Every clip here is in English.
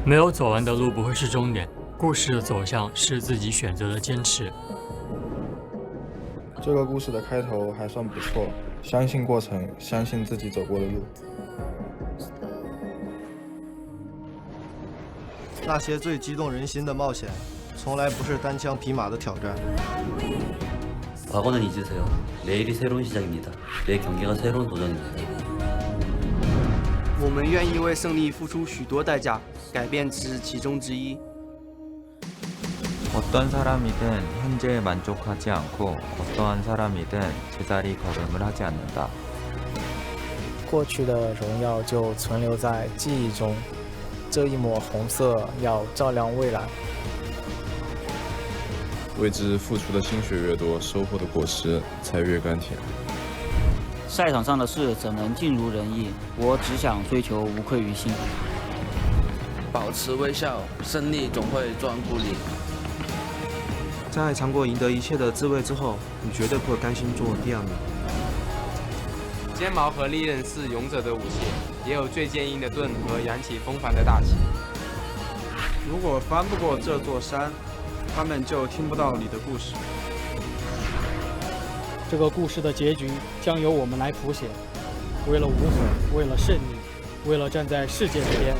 没有走完的路不会是终点，故事的走向是自己选择的坚持。这个故事的开头还算不错，相信过程，相信自己走过的路。那些最激动人心的冒险，从来不是单枪匹马的挑战。 과거는 잊으세요. 내일이 새로운 시작입니다. 내 경기가 새로운 도전이네요. 我们愿意为胜利付出许多代价，改变只是其中之一。 어떤 사람이든 현재에 만족하지 않고 어떠한 사람이든 제자리 걸음을 하지 않는다. 过去的荣耀就存留在记忆中，这一抹红色要照亮未来。 为之付出的心血越多，收获的果实才越甘甜。赛场上的事怎能尽如人意？我只想追求无愧于心。保持微笑，胜利总会专顾你。在尝过赢得一切的滋味之后，你绝对不会甘心做第二名。尖矛和利刃是勇者的武器，也有最坚硬的盾和扬起风帆的大旗。如果翻不过这座山， 他们就听不到你的故事。这个故事的结局将由我们来谱写。为了无悔，为了胜利，为了站在世界这边。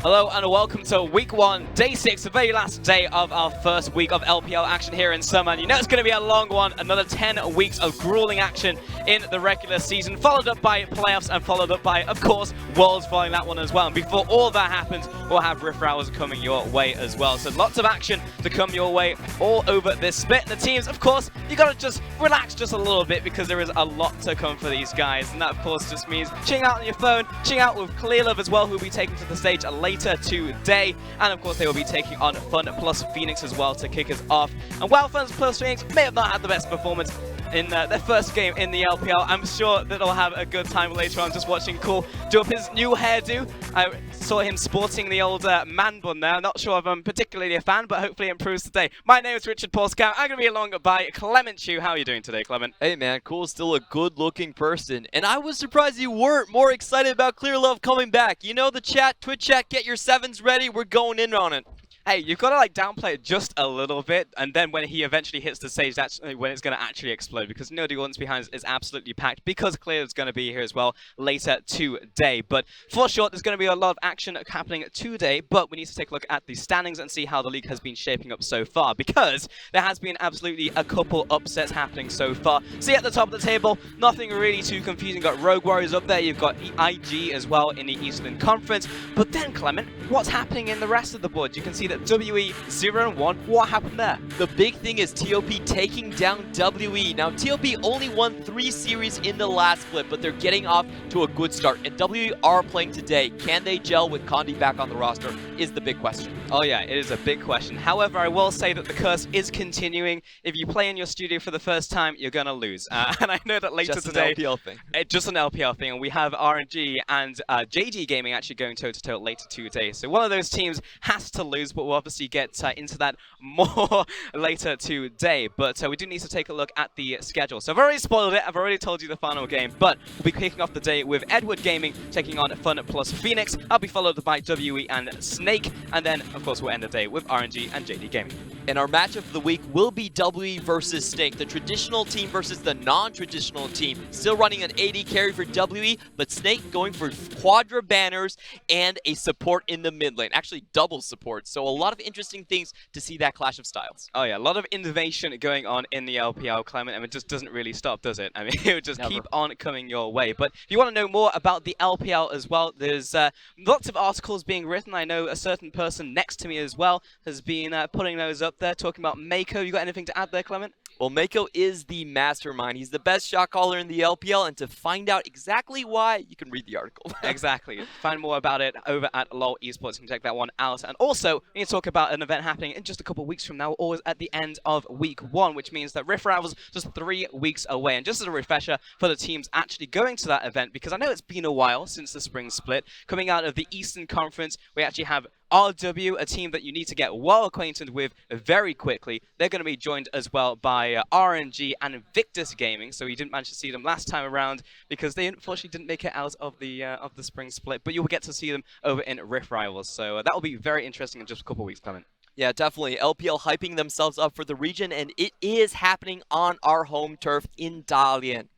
Hello and welcome to week 1, day 6, the very last day of our first week of LPL action here in summer. And you know it's going to be a long one, another 10 weeks of grueling action in the regular season, followed up by playoffs and followed up by, of course, Worlds following that one as well. And before all that happens, we'll have Rift Hours coming your way as well. So lots of action to come your way all over this split. And the teams, of course, you got to just relax just a little bit because there is a lot to come for these guys. And that, of course, just means chilling out on your phone, chilling out with Clearlove as well, who will be taken to the stage later today, and of course they will be taking on FunPlus Phoenix as well to kick us off. And while FunPlus Phoenix may have not had the best performance in their first game in the LPL, I'm sure that they'll have a good time later on. Just watching Cool do up his new hairdo. I saw him sporting the old man bun there. I'm not sure if I'm particularly a fan, but hopefully it improves today. My name is Richard Polskow. I'm going to be along by Clement Chu. How are you doing today, Clement? Hey man, Cool's still a good-looking person, and I was surprised you weren't more excited about Clearlove coming back. You know the chat, Twitch chat, get your 7s ready. We're going in on it. Hey, you've got to like downplay it just a little bit, and then when he eventually hits the stage, that's when it's going to actually explode, because the audience behind is absolutely packed, because Clear is going to be here as well later today. But for sure, there's going to be a lot of action happening today, but we need to take a look at the standings and see how the league has been shaping up so far, because there has been absolutely a couple upsets happening so far. See at the top of the table, nothing really too confusing. You've got Rogue Warriors up there, you've got EDG as well in the Eastern Conference, but then, Clement, what's happening in the rest of the board? You can see that WE 0-1. What happened there? The big thing is TOP taking down WE. Now, TOP only won 3 series in the last split, but they're getting off to a good start. And WE are playing today. Can they gel with Condi back on the roster is the big question. Oh yeah, it is a big question. However, I will say that the curse is continuing. If you play in your studio for the first time, you're going to lose. And I know that later just today... Just an LPL thing. Just an LPL thing. And we have RNG and JD Gaming actually going toe-to-toe later today. So one of those teams has to lose, but we'll obviously get into that more later today. But we do need to take a look at the schedule. So I've already spoiled it. I've already told you the final game. But we'll be kicking off the day with Edward Gaming taking on FunPlus Phoenix. I'll be followed by WE and Snake. And then, of course, we'll end the day with RNG and JD Gaming. And our matchup of the week will be WE versus Snake, the traditional team versus the non-traditional team. Still running an AD carry for WE, but Snake going for quadra banners and a support in the mid lane. Actually, double support. So a lot of interesting things to see that clash of styles. Oh yeah, a lot of innovation going on in the LPL, Clement, and it just doesn't really stop, does it? I mean, it will just keep on coming your way. But if you want to know more about the LPL as well, there's lots of articles being written. I know a certain person next to me as well has been putting those up there, talking about Mako. You got anything to add there, Clement? Well, Mako is the mastermind. He's the best shot caller in the LPL, and to find out exactly why, you can read the article. Exactly. Find more about it over at LOL Esports. You can check that one out. And also, we need to talk about an event happening in just a couple of weeks from now, always at the end of week 1, which means that Rift Rivals just 3 weeks away. And just as a refresher for the teams actually going to that event, because I know it's been a while since the spring split, coming out of the Eastern Conference, we actually have RW, a team that you need to get well acquainted with very quickly. They're going to be joined as well by RNG and Invictus Gaming. So you didn't manage to see them last time around because they unfortunately didn't make it out of the spring split. But you'll get to see them over in Rift Rivals. So that will be very interesting in just a couple of weeks coming. Yeah, definitely. LPL hyping themselves up for the region, and it is happening on our home turf in Dalian.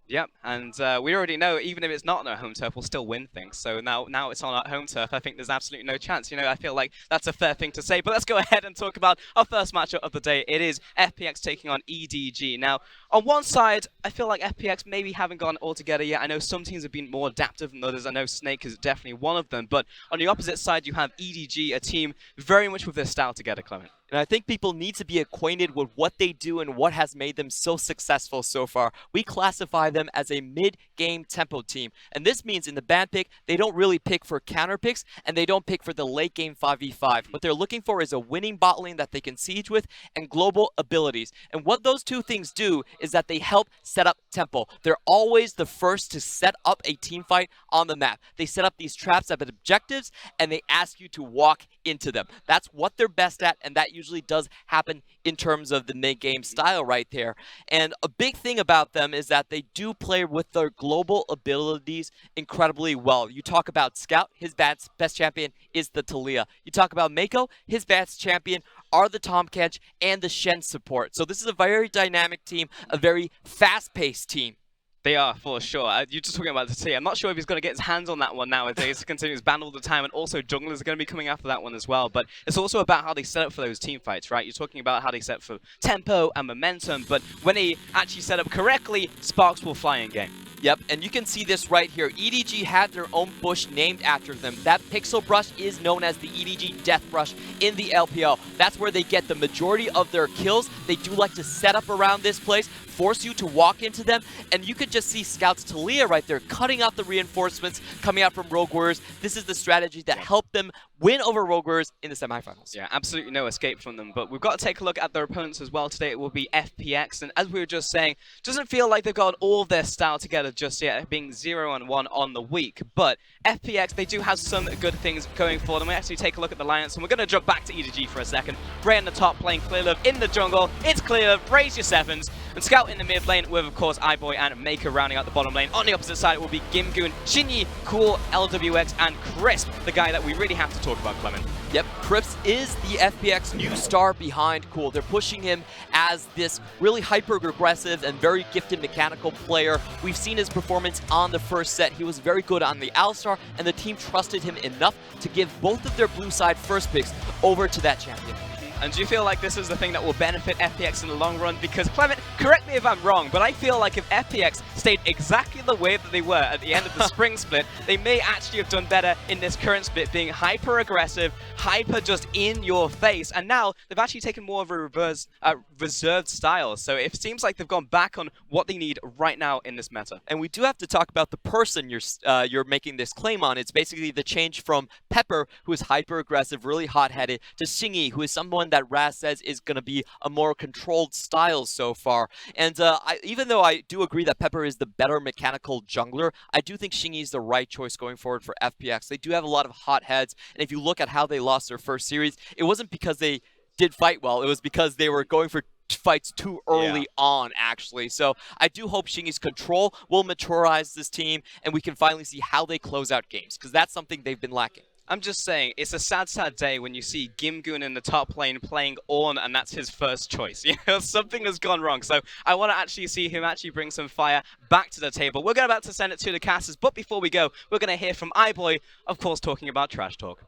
Yep, and we already know even if it's not on our home turf, we'll still win things. So now it's on our home turf. I think there's absolutely no chance. You know, I feel like that's a fair thing to say. But let's go ahead and talk about our first matchup of the day. It is FPX taking on EDG. Now, on one side, I feel like FPX maybe haven't gone all together yet. I know some teams have been more adaptive than others. I know Snake is definitely one of them. But on the opposite side, you have EDG, a team very much with their style together, Clement. And I think people need to be acquainted with what they do and what has made them so successful so far. We classify them as a mid-game tempo team. And this means in the ban pick, they don't really pick for counter picks, and they don't pick for the late game 5v5. What they're looking for is a winning bot lane that they can siege with and global abilities. And what those two things do is that they help set up tempo. They're always the first to set up a team fight on the map. They set up these traps at objectives, and they ask you to walk into them. That's what they're best at, and that usually does happen in terms of the mid-game style right there. And a big thing about them is that they do play with their global abilities incredibly well. You talk about Scout, his best champion is the Talia. You talk about Mako, his best champion are the Tomcat and the Shen support. So this is a very dynamic team, a very fast-paced team. They are, for sure. You're just talking about the T. I'm not sure if he's going to get his hands on that one nowadays, considering he's banned all the time, and also junglers are going to be coming after that one as well. But it's also about how they set up for those team fights, right? You're talking about how they set up for tempo and momentum, but when they actually set up correctly, sparks will fly in game. Yep, and you can see this right here. EDG had their own bush named after them. That pixel brush is known as the EDG Death Brush in the LPL. That's where they get the majority of their kills. They do like to set up around this place, force you to walk into them, and you could just see Scout's Talia right there cutting out the reinforcements coming out from Rogue Warriors. This is the strategy that helped them win over Rogue Warriors in the semifinals. Yeah, absolutely no escape from them, but we've got to take a look at their opponents as well today. It will be FPX, and as we were just saying, doesn't feel like they've got all of their style together just yet, being 0-1 on the week, but FPX, they do have some good things going for them. We actually take a look at the alliance, and we're going to jump back to EDG for a second. Bray in the top playing Clearlove in the jungle. It's Clearlove, raise your sevens, and Scout in the mid lane with, of course, iBoy and Maker rounding out the bottom lane. On the opposite side, it will be Gimgoon, Shinyi, Cool, LWX, and Crisp, the guy that we really have to talk about, Clement. Yep, Crisp is the FPX new star behind Cool. They're pushing him as this really hyper-aggressive and very gifted mechanical player. We've seen his performance on the first set. He was very good on the Alistar, and the team trusted him enough to give both of their blue side first picks over to that champion. And do you feel like this is the thing that will benefit FPX in the long run? Because, Clement, correct me if I'm wrong, but I feel like if FPX stayed exactly the way that they were at the end of the spring split, they may actually have done better in this current split, being hyper-aggressive, hyper just in your face. And now they've actually taken more of a reserved style. So it seems like they've gone back on what they need right now in this meta. And we do have to talk about the person you're making this claim on. It's basically the change from Pepper, who is hyper-aggressive, really hot-headed, to Shingy, who is someone that Raz says is going to be a more controlled style so far. And even though I do agree that Pepper is the better mechanical jungler, I do think Shingy is the right choice going forward for FPX. They do have a lot of hot heads, and if you look at how they lost their first series, it wasn't because they did fight well, it was because they were going for fights too early on, actually. So I do hope Shingy's control will maturize this team, and we can finally see how they close out games, because that's something they've been lacking. I'm just saying, it's a sad, sad day when you see Gimgoon in the top lane playing Ornn, and that's his first choice. You know, something has gone wrong. So I want to actually see him actually bring some fire back to the table. We're about to send it to the casters, but before we go, we're going to hear from iBoy, of course, talking about trash talk.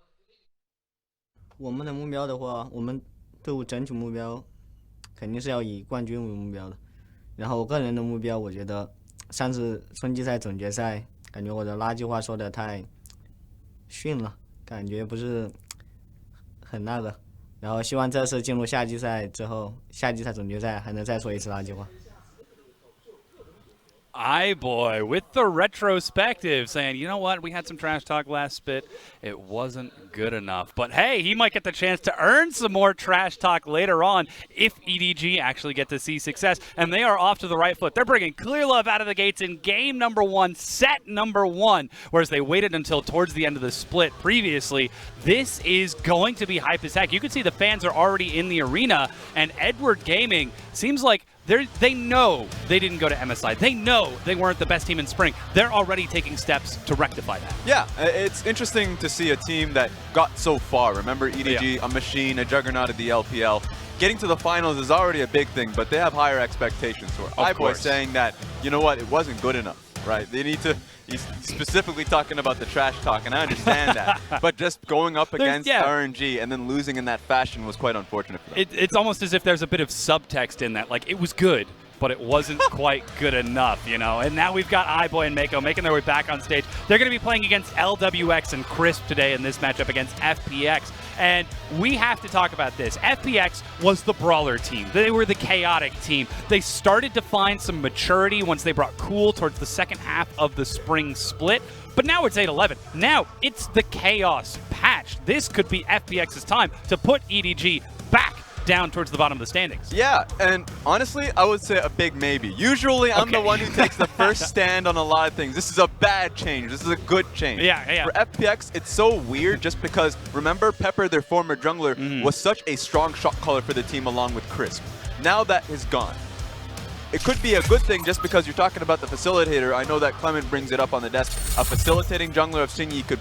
我们的目标的话，我们队伍整体目标肯定是要以冠军为目标的。然后我个人的目标，我觉得上次春季赛总决赛，感觉我的垃圾话说的太逊了。 感觉不是很那个，然后希望这次进入夏季赛之后，夏季赛总决赛还能再说一次垃圾话。iBoy with the retrospective saying, you know what, we had some trash talk last spit. It wasn't good enough. But hey, he might get the chance to earn some more trash talk later on if EDG actually get to see success. And they are off to the right foot. They're bringing Clear Love out of the gates in game number 1, set number 1, whereas they waited until towards the end of the split previously. This is going to be hype as heck. You can see the fans are already in the arena, and Edward Gaming seems like they know they didn't go to MSI. They know they weren't the best team in spring. They're already taking steps to rectify that. Yeah, it's interesting to see a team that got so far. Remember EDG, a machine, a juggernaut of the LPL. Getting to the finals is already a big thing, but they have higher expectations. So iBoy saying that, you know what, it wasn't good enough, right? They need to. He's specifically talking about the trash talk, and I understand that. But just going up against RNG and then losing in that fashion was quite unfortunate for them. It's almost as if there's a bit of subtext in that. Like, it was good, but it wasn't quite good enough, you know? And now we've got iBoy and Mako making their way back on stage. They're going to be playing against LWX and Crisp today in this matchup against FPX. And we have to talk about this. FPX was the brawler team. They were the chaotic team. They started to find some maturity once they brought Cool towards the second half of the spring split. But now it's 8-11. Now it's the chaos patch. This could be FPX's time to put EDG back down towards the bottom of the standings. Yeah, and honestly, I would say a big maybe. Usually, I'm the one who takes the first stand on a lot of things. This is a bad change. This is a good change. Yeah. For FPX, it's so weird just because, remember, Pepper, their former jungler, was such a strong shot caller for the team along with Crisp. Now that is gone. It could be a good thing just because you're talking about the facilitator. I know that Clement brings it up on the desk. A facilitating jungler of Singy could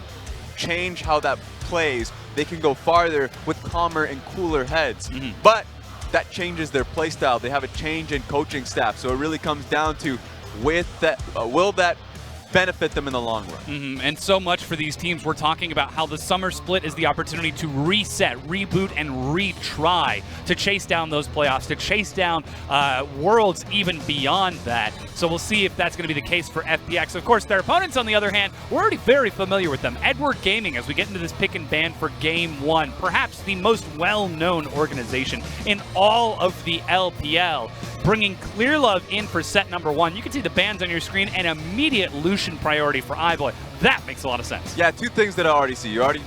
change how that plays. They can go farther with calmer and cooler heads. But that changes their playstyle. They have a change in coaching staff. So it really comes down to will that benefit them in the long run. And so much for these teams. We're talking about how the summer split is the opportunity to reset, reboot, and retry to chase down those playoffs, to chase down worlds even beyond that. So we'll see if that's going to be the case for FPX. Of course, their opponents, on the other hand, we're already very familiar with them. Edward Gaming, as we get into this pick and ban for Game 1, perhaps the most well-known organization in all of the LPL, bringing Clear Love in for set number 1. You can see the bans on your screen, and immediate Lucian priority for iBoy. That makes a lot of sense. Yeah, two things that I already see. You already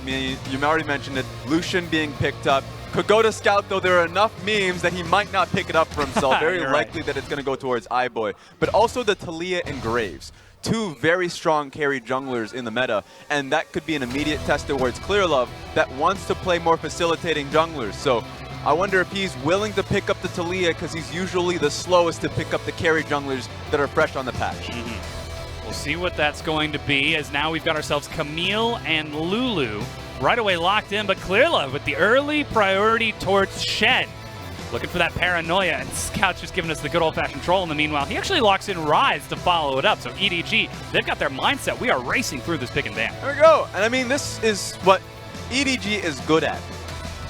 mentioned it. Lucian being picked up. Could go to Scout, though there are enough memes that he might not pick it up for himself. Very likely that it's going to go towards iBoy. But also the Talia and Graves. Two very strong carry junglers in the meta, and that could be an immediate test towards Clear Love that wants to play more facilitating junglers. So I wonder if he's willing to pick up the Talia because he's usually the slowest to pick up the carry junglers that are fresh on the patch. We'll see what that's going to be, as now we've got ourselves Camille and Lulu right away locked in, but Clear Love with the early priority towards Shen. Looking for that paranoia, and Scout's just giving us the good old-fashioned troll in the meanwhile. He actually locks in Rise to follow it up, so EDG, they've got their mindset. We are racing through this pick and ban. There we go, and I mean, this is what EDG is good at.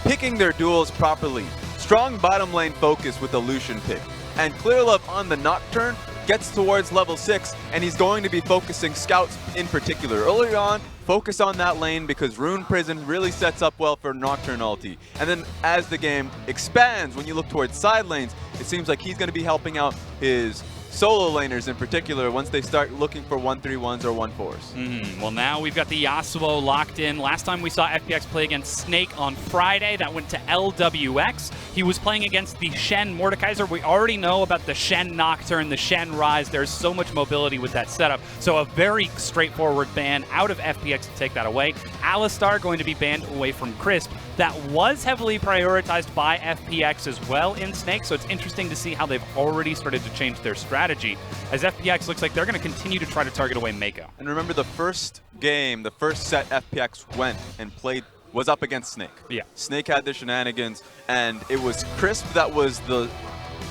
Picking their duels properly. Strong bottom lane focus with the Lucian pick. And Clear Love on the Nocturne gets towards level 6, and he's going to be focusing Scouts in particular. Early on, focus on that lane because Rune Prison really sets up well for Nocturne ulti. And then as the game expands, when you look towards side lanes, it seems like he's going to be helping out his solo laners in particular once they start looking for 1-3-1s or 1-4s. Well, now we've got the Yasuo locked in. Last time we saw FPX play against Snake on Friday, that went to LWX. He was playing against the Shen Mordekaiser. We already know about the Shen Nocturne, the Shen Rise. There's so much mobility with that setup. So a very straightforward ban out of FPX to take that away. Alistar going to be banned away from Crisp. That was heavily prioritized by FPX as well in Snake, so it's interesting to see how they've already started to change their strategy, as FPX looks like they're going to continue to try to target away Mako. And remember, the first game, the first set FPX went and played was up against Snake. Yeah. Snake had the shenanigans, and it was Crisp that was the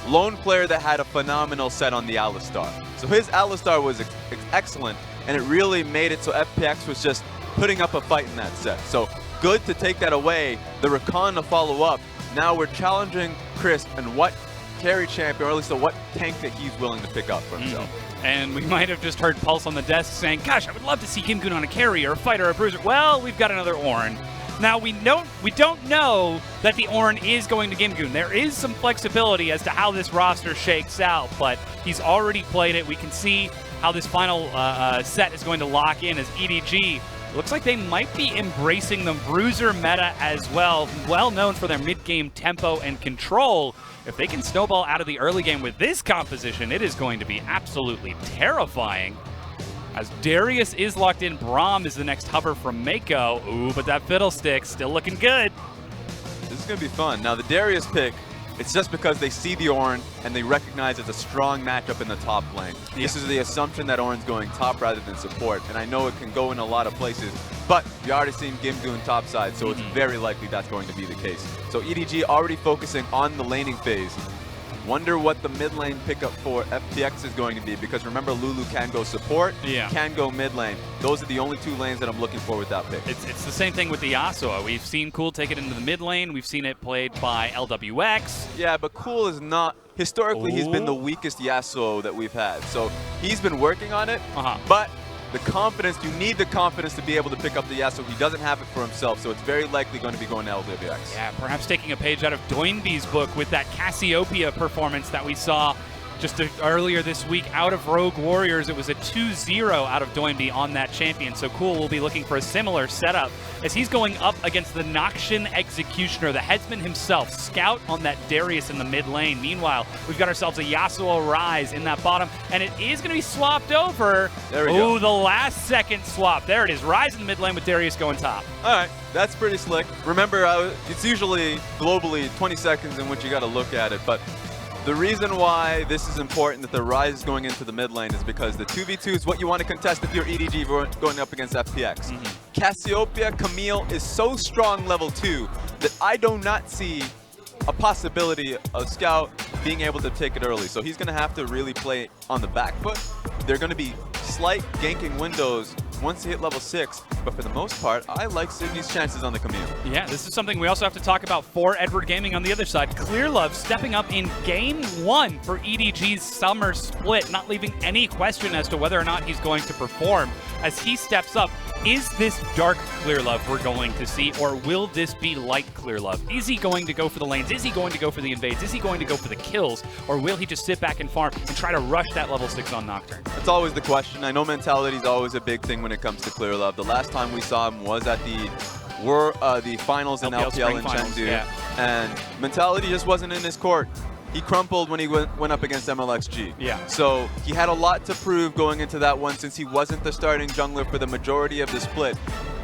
lone player that had a phenomenal set on the Alistar. So his Alistar was excellent, and it really made it so FPX was just putting up a fight in that set. So good to take that away. The Rakan to follow up. Now we're challenging Crisp and what carry champion, or at least what tank that he's willing to pick up for himself. And we might have just heard Pulse on the desk saying, gosh, I would love to see Kim Gun on a carry or a fighter or a bruiser. Well, we've got another Ornn. Now, we don't know that the Ornn is going to Gimgoon. There is some flexibility as to how this roster shakes out, but he's already played it. We can see how this final set is going to lock in as EDG. Looks like they might be embracing the Bruiser meta as well, well known for their mid-game tempo and control. If they can snowball out of the early game with this composition, it is going to be absolutely terrifying. As Darius is locked in, Braum is the next hover from Mako. Ooh, but that Fiddlestick still looking good. This is going to be fun. Now, the Darius pick, it's just because they see the Ornn and they recognize it's a strong matchup in the top lane. Yeah. This is the assumption that Ornn's going top rather than support, and I know it can go in a lot of places, but you already seen Gimgoon top side, so it's very likely that's going to be the case. So EDG already focusing on the laning phase. Wonder what the mid lane pickup for FPX is going to be, because remember, Lulu can go support, can go mid lane. Those are the only two lanes that I'm looking for with that pick. It's the same thing with the Yasuo. We've seen Cool take it into the mid lane. We've seen it played by LWX. Yeah, but Cool is not, historically he's been the weakest Yasuo that we've had. So he's been working on it, but the confidence, you need the confidence to be able to pick up the Yasuo. He doesn't have it for himself, so it's very likely going to be going to LWX. Yeah, perhaps taking a page out of Doinby's book with that Cassiopeia performance that we saw just earlier this week out of Rogue Warriors. It was a 2-0 out of Doinby on that champion, so Cool will be looking for a similar setup as he's going up against the Noxian Executioner, the headsman himself, scout on that Darius in the mid lane. Meanwhile, we've got ourselves a Yasuo Rise in that bottom, and it is going to be swapped over. There we go. Ooh, the last second swap. There it is, Rise in the mid lane with Darius going top. All right, that's pretty slick. Remember, it's usually globally 20 seconds in which you got to look at it, but the reason why this is important that the Rise is going into the mid lane is because the 2v2 is what you want to contest if you're EDG going up against FPX. Cassiopeia Camille is so strong level 2 that I do not see a possibility of Scout being able to take it early. So he's going to have to really play on the back foot. They're going to be slight ganking windows once they hit level 6, but for the most part, I like Sydney's chances on the Camille. Yeah, this is something we also have to talk about for Edward Gaming on the other side. Clearlove stepping up in Game 1 for EDG's summer split, not leaving any question as to whether or not he's going to perform as he steps up. Is this dark Clearlove we're going to see, or will this be light Clearlove? Is he going to go for the lanes? Is he going to go for the invades? Is he going to go for the kills? Or will he just sit back and farm and try to rush that level 6 on Nocturne? That's always the question. I know mentality is always a big thing when it comes to Clearlove. The last time we saw him was at the finals in LPL in Chengdu, and mentality just wasn't in his court. He crumpled when he went up against MLXG. Yeah. So he had a lot to prove going into that one since he wasn't the starting jungler for the majority of the split.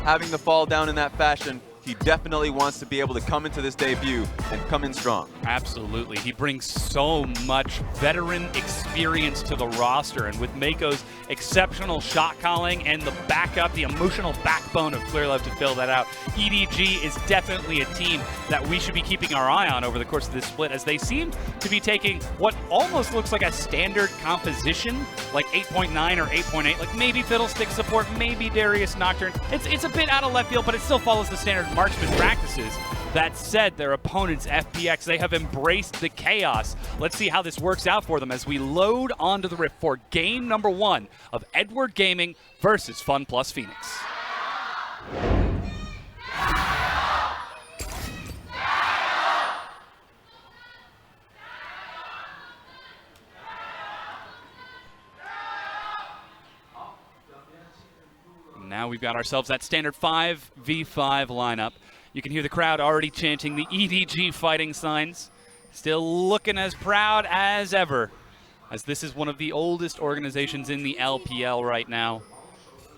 Having to fall down in that fashion, he definitely wants to be able to come into this debut and come in strong. Absolutely. He brings so much veteran experience to the roster, and with Mako's exceptional shot calling and the backup, the emotional backbone of Clearlove to fill that out, EDG is definitely a team that we should be keeping our eye on over the course of this split, as they seem to be taking what almost looks like a standard composition, like 8.9 or 8.8, like maybe Fiddlestick support, maybe Darius Nocturne. It's a bit out of left field, but it still follows the standard marksman practices. That said, their opponents, FPX, they have embraced the chaos. Let's see how this works out for them as we load onto the Rift for game number 1 of Edward Gaming versus FunPlus Phoenix. Now we've got ourselves that standard 5v5 lineup. You can hear the crowd already chanting the EDG fighting signs. Still looking as proud as ever, as this is one of the oldest organizations in the LPL right now,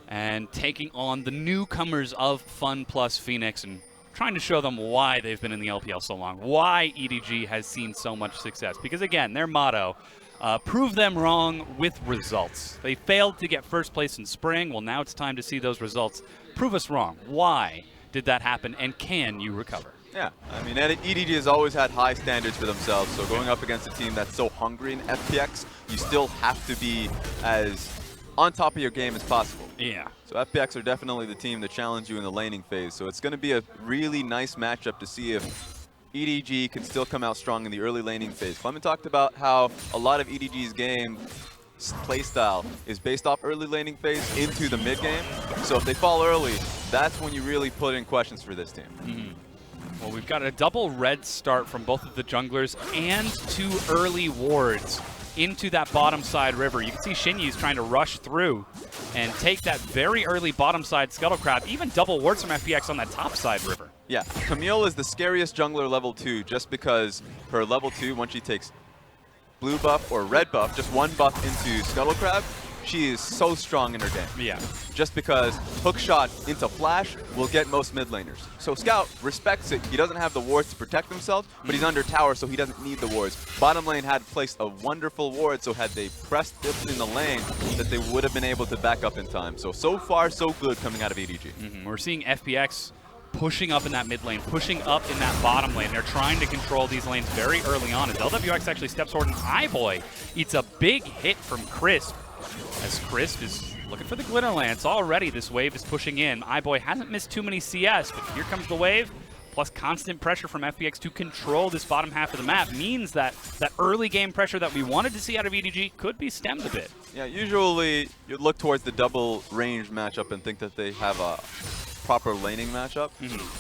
and taking on the newcomers of FunPlus Phoenix and trying to show them why they've been in the LPL so long, why EDG has seen so much success. Because again, their motto, prove them wrong with results. They failed to get first place in spring. Well, now it's time to see those results. Prove us wrong. Why did that happen, and can you recover? Yeah, I mean, EDG has always had high standards for themselves, so going up against a team that's so hungry in FPX, you still have to be as on top of your game as possible. Yeah. So FPX are definitely the team to challenge you in the laning phase, so it's going to be a really nice matchup to see if EDG can still come out strong in the early laning phase. Clement talked about how a lot of EDG's game playstyle is based off early laning phase into the mid game. So if they fall early, that's when you really put in questions for this team. Well, we've got a double red start from both of the junglers and 2 early wards into that bottom side river. You can see Shinyi's trying to rush through and take that very early bottom side Scuttle Crab, even double wards from FPX on that top side river. Yeah, Camille is the scariest jungler level 2 just because her level 2, once she takes blue buff or red buff, just 1 buff into Scuttle Crab, she is so strong in her game. Yeah. Just because hook shot into flash will get most mid laners. So Scout respects it. He doesn't have the wards to protect himself, but he's under tower, so he doesn't need the wards. Bottom lane had placed a wonderful ward, so had they pressed it in the lane, that they would have been able to back up in time. So far, so good coming out of EDG. We're seeing FPX pushing up in that mid lane, pushing up in that bottom lane. They're trying to control these lanes very early on as LWX actually steps forward and iBoy eats a big hit from Crisp. As Crisp is looking for the Glitter Lance already, this wave is pushing in. iBoy hasn't missed too many CS, but here comes the wave, plus constant pressure from FPX to control this bottom half of the map means that that early game pressure that we wanted to see out of EDG could be stemmed a bit. Yeah, usually you look towards the double range matchup and think that they have a proper laning matchup.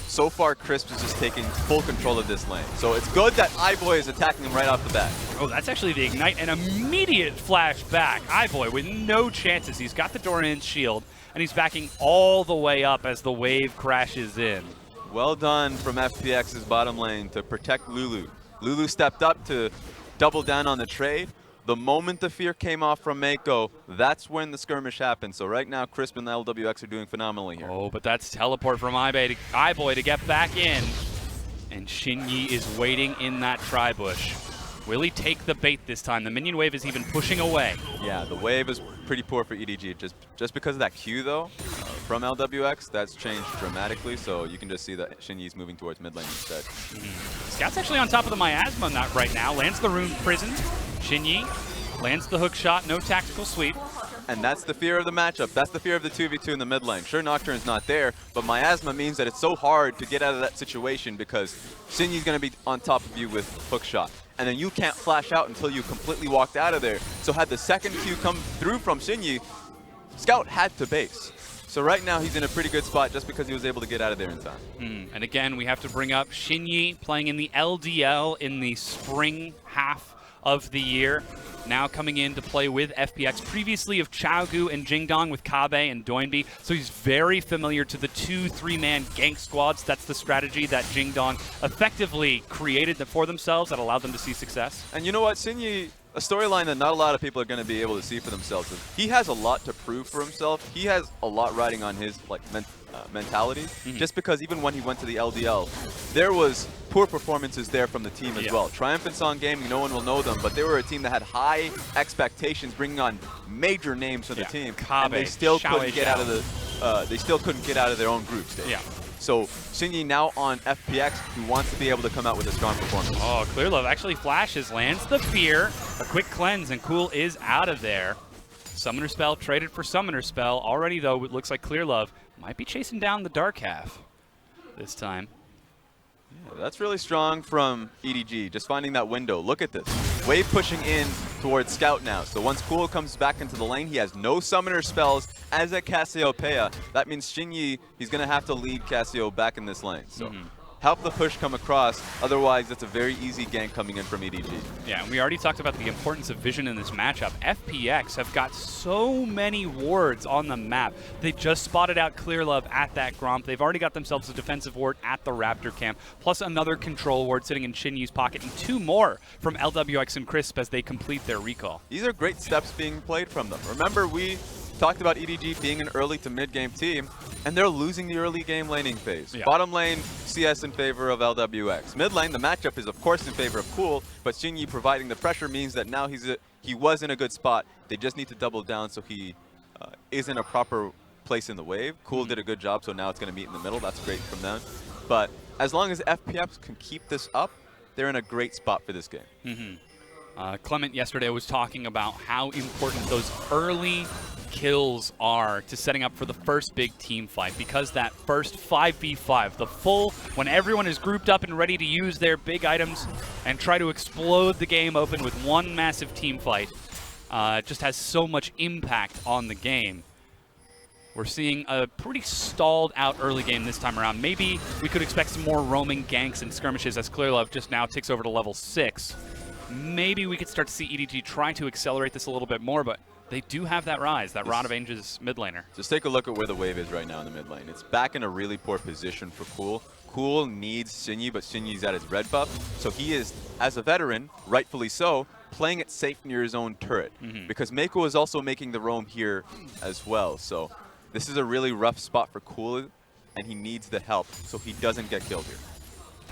So far, Crisp is just taking full control of this lane. So it's good that iBoy is attacking him right off the bat. Oh, that's actually the Ignite, and immediate flash back. iBoy with no chances. He's got the Dorian's shield, and he's backing all the way up as the wave crashes in. Well done from FPX's bottom lane to protect Lulu. Lulu stepped up to double down on the trade. The moment the fear came off from Mako, that's when the skirmish happened. So right now, Crisp and the LWX are doing phenomenally here. Oh, but that's teleport from iBoy to get back in. And Shinyi is waiting in that tri-bush. Will he take the bait this time? The minion wave is even pushing away. Yeah, the wave is pretty poor for EDG. Just because of that Q, though, from LWX, that's changed dramatically. So you can just see that Shinyi's moving towards mid lane instead. Scout's actually on top of the miasma right now. Lands the rune prison. Shinyi lands the hook shot, no tactical sweep. And that's the fear of the matchup. That's the fear of the 2v2 in the mid lane. Sure, Nocturne's not there, but Miasma means that it's so hard to get out of that situation because Shinyi's going to be on top of you with hook shot. And then you can't flash out until you completely walked out of there. So had the second Q come through from Shinyi, Scout had to base. So right now he's in a pretty good spot just because he was able to get out of there in time. And again, we have to bring up Shinyi playing in the LDL in the spring half of the year, now coming in to play with FPX, previously of Chaogu and Jingdong with Kabe and Doinbi, so he's very familiar to the 2-3-man gank squads. That's the strategy that Jingdong effectively created for themselves that allowed them to see success. And you know what, Shinyi, a storyline that not a lot of people are going to be able to see for themselves. He has a lot to prove for himself. He has a lot riding on his mentality, just because even when he went to the LDL, there was poor performances there from the team as well. Triumphant Song Gaming, no one will know them, but they were a team that had high expectations, bringing on major names for the team, and they still couldn't get out of their own group stage. So Shinyi now on FPX, who wants to be able to come out with a strong performance. Oh, Clearlove actually flashes, lands the fear, a quick cleanse, and Cool is out of there. Summoner Spell traded for Summoner Spell. Already, though, it looks like Clearlove might be chasing down the dark half this time. Yeah, that's really strong from EDG, just finding that window. Look at this. Wave pushing in towards Scout now. So once Cool comes back into the lane, he has no Summoner Spells as a Cassiopeia. That means Shinyi, he's going to have to lead Cassio back in this lane. So help the push come across, otherwise it's a very easy gank coming in from EDG. Yeah, and we already talked about the importance of vision in this matchup. FPX have got so many wards on the map. They just spotted out Clearlove at that Gromp. They've already got themselves a defensive ward at the Raptor camp, plus another control ward sitting in Shinyi's pocket, and 2 more from LWX and Crisp as they complete their recall. These are great steps being played from them. Remember, we talked about EDG being an early to mid-game team, and they're losing the early game laning phase. Bottom lane, CS in favor of LWX. Mid lane, the matchup is of course in favor of Cool, but Shinyi providing the pressure means that now he was in a good spot. They just need to double down so he is in a proper place in the wave. Cool did a good job, so now it's going to meet in the middle. That's great from them. But as long as FPX can keep this up, they're in a great spot for this game. Clement yesterday was talking about how important those early kills are to setting up for the first big team fight, because that first 5v5, the full, when everyone is grouped up and ready to use their big items and try to explode the game open with one massive team fight, just has so much impact on the game. We're seeing a pretty stalled out early game this time around. Maybe we could expect some more roaming ganks and skirmishes as ClearLove just now ticks over to level 6. Maybe we could start to see EDG try to accelerate this a little bit more, but they do have that rise, that Rod of Ages mid laner. Just take a look at where the wave is right now in the mid lane. It's back in a really poor position for Cool. Cool needs Xinyi, but Xinyi's at his red buff, so he is, as a veteran, rightfully so, playing it safe near his own turret, because Mako is also making the roam here as well. So this is a really rough spot for Cool, and he needs the help so he doesn't get killed here.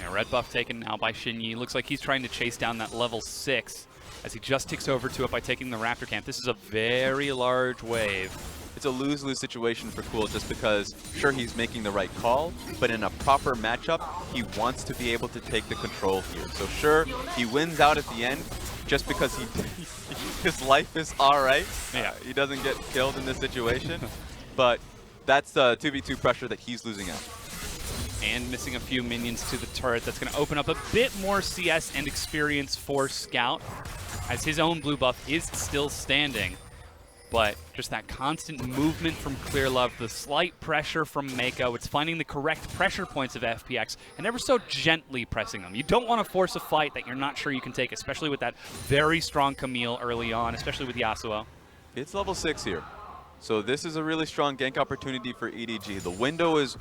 Yeah, red buff taken now by Xinyi. Looks like he's trying to chase down that level 6 as he just ticks over to it by taking the Raptor camp. This is a very large wave. It's a lose-lose situation for Cool just because, sure, he's making the right call, but in a proper matchup, he wants to be able to take the control here. So sure, he wins out at the end just because his life is all right. Yeah. He doesn't get killed in this situation, but that's the 2v2 pressure that he's losing out. And missing a few minions to the turret. That's going to open up a bit more CS and experience for Scout, as his own blue buff is still standing. But just that constant movement from ClearLove, the slight pressure from Mako, it's finding the correct pressure points of FPX and ever so gently pressing them. You don't want to force a fight that you're not sure you can take, especially with that very strong Camille early on, especially with Yasuo. It's level 6 here. So this is a really strong gank opportunity for EDG. The window is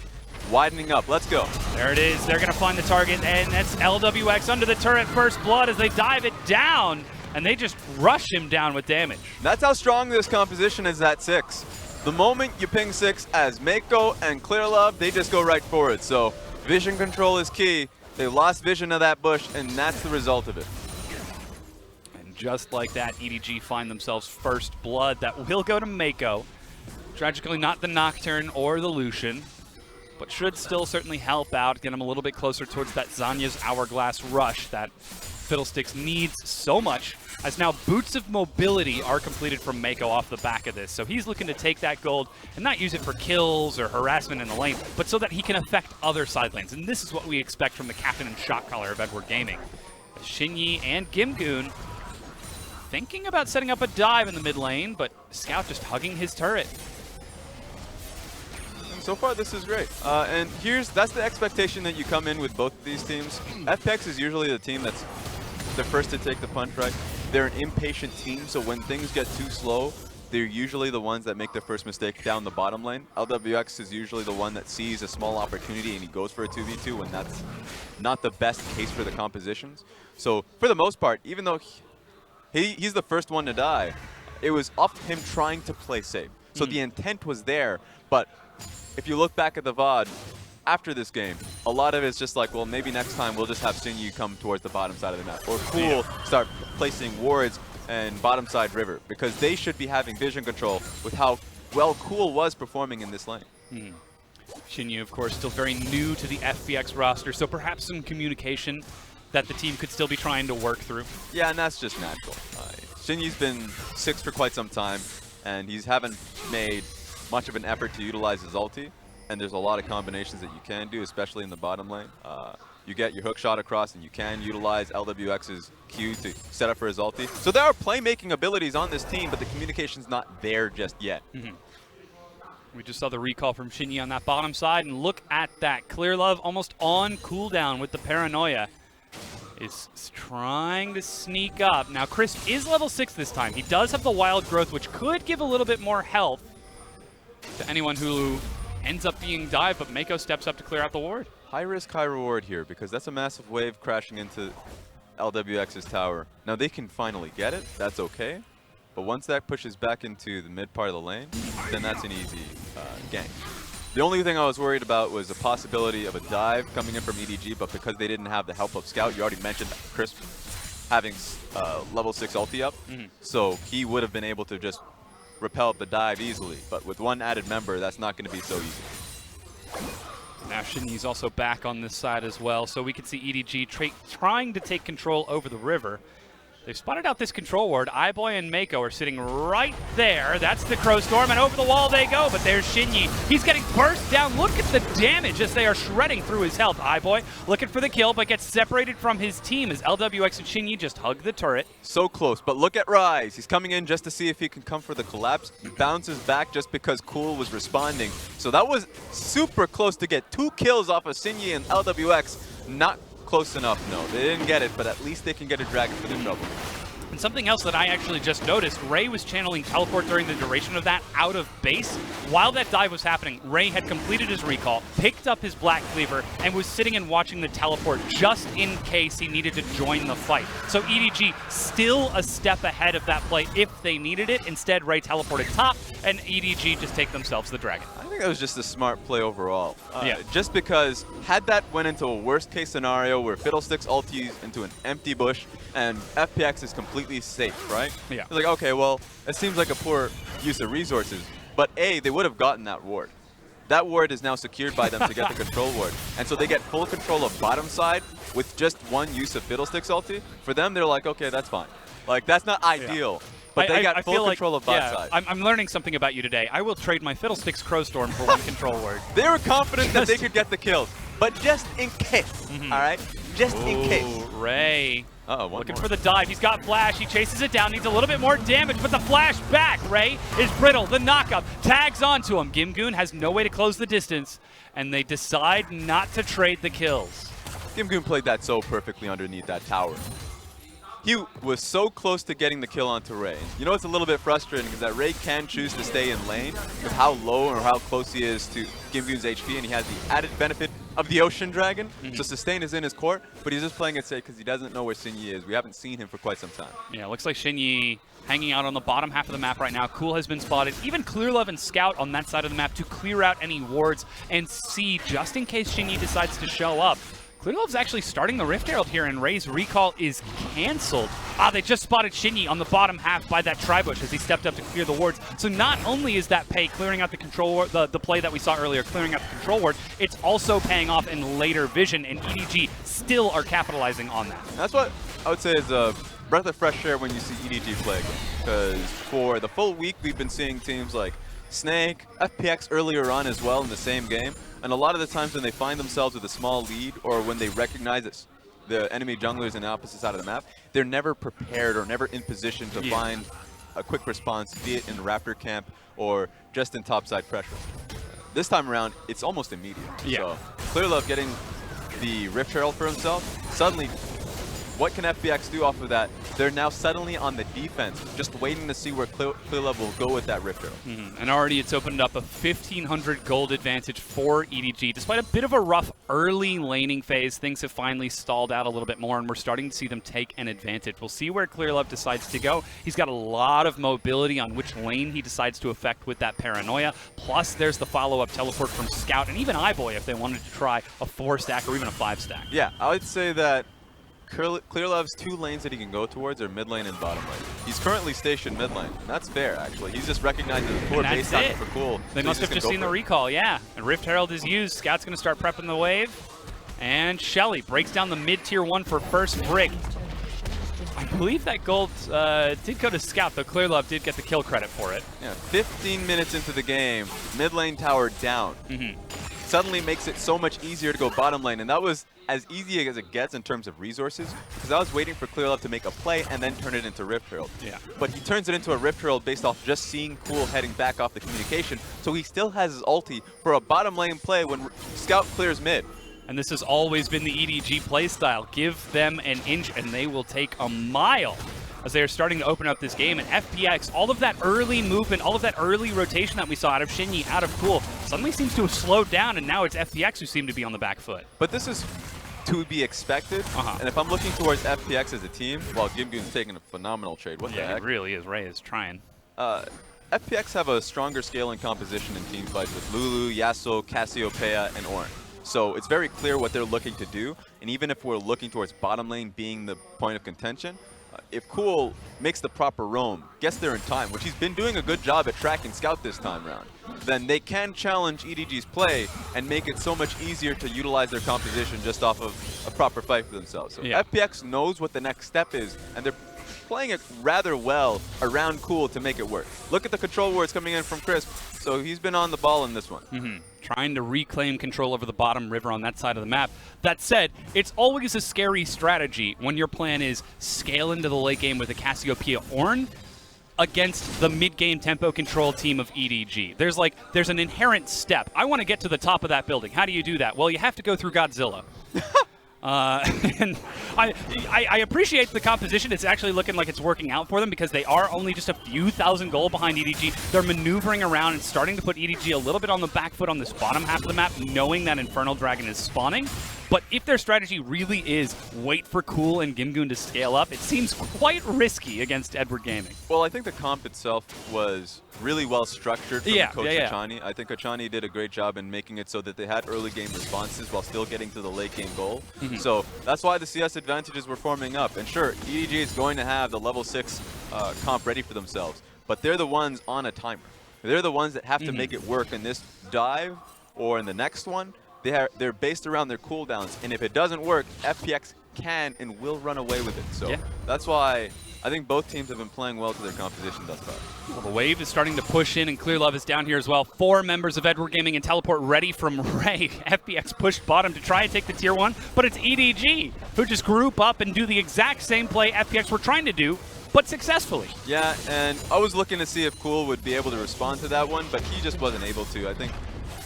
widening up. Let's go. There it is. They're going to find the target, and that's LWX under the turret. First blood as they dive it down, and they just rush him down with damage. That's how strong this composition is at 6. The moment you ping 6 as Mako and ClearLove, they just go right for it. So vision control is key. They lost vision of that bush, and that's the result of it. Just like that, EDG find themselves first blood. That will go to Mako. Tragically, not the Nocturne or the Lucian, but should still certainly help out, get him a little bit closer towards that Zanya's Hourglass rush that Fiddlesticks needs so much, as now Boots of Mobility are completed from Mako off the back of this. So he's looking to take that gold and not use it for kills or harassment in the lane, but so that he can affect other side lanes. And this is what we expect from the captain and shot caller of Edward Gaming. Shinyi and Gimgoon thinking about setting up a dive in the mid lane, but Scout just hugging his turret. And so far, this is great. And that's the expectation that you come in with both of these teams. FPX is usually the team that's the first to take the punch, right? They're an impatient team, so when things get too slow, they're usually the ones that make their first mistake down the bottom lane. LWX is usually the one that sees a small opportunity and he goes for a 2v2 when that's not the best case for the compositions. So for the most part, even though he's the first one to die, it was up to him trying to play safe. So the intent was there, but if you look back at the VOD after this game, a lot of it's just like, well, maybe next time we'll just have Xinyi come towards the bottom side of the map, or Cool start placing wards and bottom side river, because they should be having vision control with how well Cool was performing in this lane. Xinyi, of course, still very new to the FPX roster, so perhaps some communication that the team could still be trying to work through. Yeah, and that's just natural. Xinyi's been 6 for quite some time, and he haven't made much of an effort to utilize his ulti, and there's a lot of combinations that you can do, especially in the bottom lane. You get your hook shot across, and you can utilize LWX's Q to set up for his ulti. So there are playmaking abilities on this team, but the communication's not there just yet. We just saw the recall from Xinyi on that bottom side, and look at that. ClearLove almost on cooldown with the Paranoia. Is trying to sneak up. Now, Crisp is level 6 this time. He does have the Wild Growth, which could give a little bit more health to anyone who ends up being dived, but Mako steps up to clear out the ward. High risk, high reward here, because that's a massive wave crashing into LWX's tower. Now, they can finally get it. That's okay. But once that pushes back into the mid part of the lane, then that's an easy gank. The only thing I was worried about was the possibility of a dive coming in from EDG, but because they didn't have the help of Scout, you already mentioned Crisp having level 6 ulti up, so he would have been able to just repel the dive easily. But with one added member, that's not going to be so easy. Now Shinyi's also back on this side as well, so we can see EDG trying to take control over the river. They've spotted out this control ward. iBoy and Mako are sitting right there. That's the Crow Storm, and over the wall they go, but there's Shinyi. He's getting burst down. Look at the damage as they are shredding through his health. iBoy looking for the kill, but gets separated from his team as LWX and Shinyi just hug the turret. So close, but look at Rise. He's coming in just to see if he can come for the collapse. He bounces back just because Cool was responding. So that was super close to get 2 kills off of Shinyi and LWX. Not close enough, no. They didn't get it, but at least they can get a dragon for their trouble. And something else that I actually just noticed, Ray was channeling teleport during the duration of that out of base. While that dive was happening, Ray had completed his recall, picked up his Black Cleaver, and was sitting and watching the teleport just in case he needed to join the fight. So EDG still a step ahead of that play if they needed it. Instead, Ray teleported top, and EDG just take themselves the dragon. I think that was just a smart play overall. Yeah. Just because had that went into a worst case scenario where Fiddlesticks ulties into an empty bush and FPX is completely safe, right? Yeah. It's like, okay, well, it seems like a poor use of resources. But A, they would have gotten that ward. That ward is now secured by them to get the control ward. And so they get full control of bottom side with just one use of Fiddlesticks ulti. For them, they're like, okay, that's fine. Like, that's not ideal. But they got full control of bot side. I'm learning something about you today. I will trade my Fiddlesticks Crowstorm for one control word. They were confident that they could get the kills. But just in case, all right? Just in case. Ray. Looking for the dive. He's got flash. He chases it down. Needs a little bit more damage, but the flash back. Ray is brittle. The knockup tags onto him. Gimgoon has no way to close the distance, and they decide not to trade the kills. Gimgoon played that so perfectly underneath that tower. He was so close to getting the kill onto Ray. You know what's a little bit frustrating is that Ray can choose to stay in lane with how low or how close he is to Gimgoon's HP, and he has the added benefit of the Ocean Dragon. So sustain is in his court, but he's just playing it safe because he doesn't know where Shinyi is. We haven't seen him for quite some time. Yeah, looks like Shinyi hanging out on the bottom half of the map right now. Cool has been spotted. Even Clearlove and Scout on that side of the map to clear out any wards and see just in case Shinyi decides to show up. Clearlove's actually starting the Rift Herald here, and Ray's recall is canceled. They just spotted Shinyi on the bottom half by that Tribush as he stepped up to clear the wards. So not only is that pay clearing out the control ward, the play that we saw earlier, clearing out the control ward, it's also paying off in later vision, and EDG still are capitalizing on that. That's what I would say is a breath of fresh air when you see EDG play again. Because for the full week, we've been seeing teams like Snake, FPX earlier on as well in the same game. And a lot of the times when they find themselves with a small lead or when they recognize it's the enemy junglers on the opposite side of the map, they're never prepared or never in position to find a quick response, be it in Raptor camp or just in topside pressure. This time around, it's almost immediate. So Clearlove getting the Rift Herald for himself, suddenly what can FPX do off of that? They're now suddenly on the defense, just waiting to see where Clearlove will go with that Rift Herald. And already it's opened up a 1,500 gold advantage for EDG. Despite a bit of a rough early laning phase, things have finally stalled out a little bit more, and we're starting to see them take an advantage. We'll see where Clearlove decides to go. He's got a lot of mobility on which lane he decides to affect with that Paranoia. Plus, there's the follow-up teleport from Scout, and even iBoy if they wanted to try a 4-stack or even a 5-stack. Yeah, I would say that Clearlove's 2 lanes that he can go towards are mid lane and bottom lane. He's currently stationed mid lane, and that's fair, actually. He's just recognizing the poor base time for Cool. They must have just seen the recall, yeah. And Rift Herald is used. Scout's going to start prepping the wave. And Shelly breaks down the mid-tier 1 for first brick. I believe that gold did go to Scout, though Clearlove did get the kill credit for it. Yeah, 15 minutes into the game, mid lane tower down. Suddenly makes it so much easier to go bottom lane, and that was as easy as it gets in terms of resources, because I was waiting for Clearlove to make a play and then turn it into Rift Herald. Yeah. But he turns it into a Rift Herald based off just seeing Cool heading back off the communication, so he still has his ulti for a bottom lane play when Scout clears mid. And this has always been the EDG playstyle. Give them an inch and they will take a mile as they are starting to open up this game. And FPX, all of that early movement, all of that early rotation that we saw out of Shinyi, out of Cool, suddenly seems to have slowed down, and now it's FPX who seem to be on the back foot. But this is to be expected, and if I'm looking towards FPX as a team, while Gimgoon's taking a phenomenal trade, what the heck? Yeah, it really is. Ray is trying. FPX have a stronger scale and composition in team fights with Lulu, Yasuo, Cassiopeia, and Ornn. So it's very clear what they're looking to do, and even if we're looking towards bottom lane being the point of contention, if Cool makes the proper roam, gets there in time, which he's been doing a good job at tracking Scout this time around, then they can challenge EDG's play and make it so much easier to utilize their composition just off of a proper fight for themselves. So FPX knows what the next step is, and they're playing it rather well around Cool to make it work. Look at the control wards coming in from Crisp. So he's been on the ball in this one. Trying to reclaim control over the bottom river on that side of the map. That said, it's always a scary strategy when your plan is scale into the late game with a Cassiopeia Ornn against the mid-game tempo control team of EDG. There's an inherent step. I want to get to the top of that building. How do you do that? Well, you have to go through Godzilla. And I appreciate the composition. It's actually looking like it's working out for them because they are only just a few thousand gold behind EDG. They're maneuvering around and starting to put EDG a little bit on the back foot on this bottom half of the map, knowing that Infernal Dragon is spawning. But if their strategy really is wait for Cool and Gimgoon to scale up, it seems quite risky against Edward Gaming. Well, I think the comp itself was really well structured from Coach Achani. I think Achani did a great job in making it so that they had early game responses while still getting to the late game goal. So that's why the CS advantages were forming up. And sure, EDG is going to have the level 6 comp ready for themselves, but they're the ones on a timer. They're the ones that have to make it work in this dive or in the next one. They're based around their cooldowns, and if it doesn't work, FPX can and will run away with it. So that's why I think both teams have been playing well to their composition thus far. Well, the wave is starting to push in, and ClearLove is down here as well. 4 members of Edward Gaming and Teleport ready from Ray. FPX pushed bottom to try and take the tier 1, but it's EDG who just group up and do the exact same play FPX were trying to do, but successfully. Yeah, and I was looking to see if Cool would be able to respond to that one, but he just wasn't able to. I think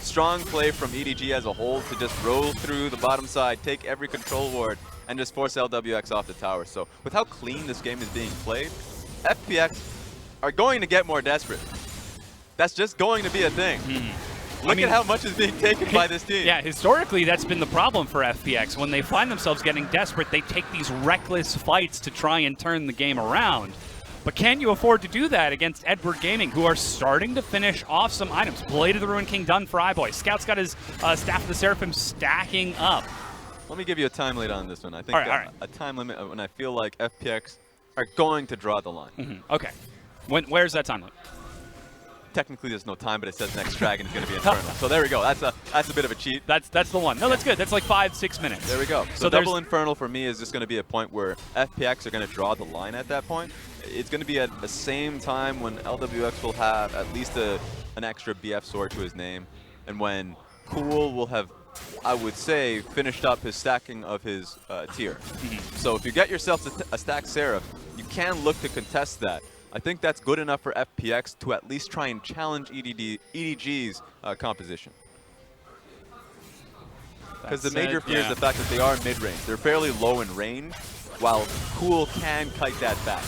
strong play from EDG as a whole to just roll through the bottom side, take every control ward, and just force LWX off the tower. So with how clean this game is being played, FPX are going to get more desperate. That's just going to be a thing. Look at how much is being taken by this team. Yeah, historically that's been the problem for FPX. When they find themselves getting desperate, they take these reckless fights to try and turn the game around. But can you afford to do that against Edward Gaming, who are starting to finish off some items? Blade of the Ruined King done for iBoy. Scout's got his Staff of the Seraphim stacking up. Let me give you a time limit on this one. I think a time limit when I feel like FPX are going to draw the line. Okay. Where's that time limit? Technically there's no time, but it says next dragon is going to be Infernal. So there we go. That's a bit of a cheat. That's the one. No, that's good. That's like 5-6 minutes. There we go. So double Infernal for me is just going to be a point where FPX are going to draw the line at that point. It's going to be at the same time when LWX will have at least an extra BF sword to his name, and when Cool will have, I would say, finished up his stacking of his tier. So if you get yourself a stacked Seraph, you can look to contest that. I think that's good enough for FPX to at least try and challenge EDG's composition. Because the major fear is the fact that they are mid-range. They're fairly low in range, while Cool can kite that back.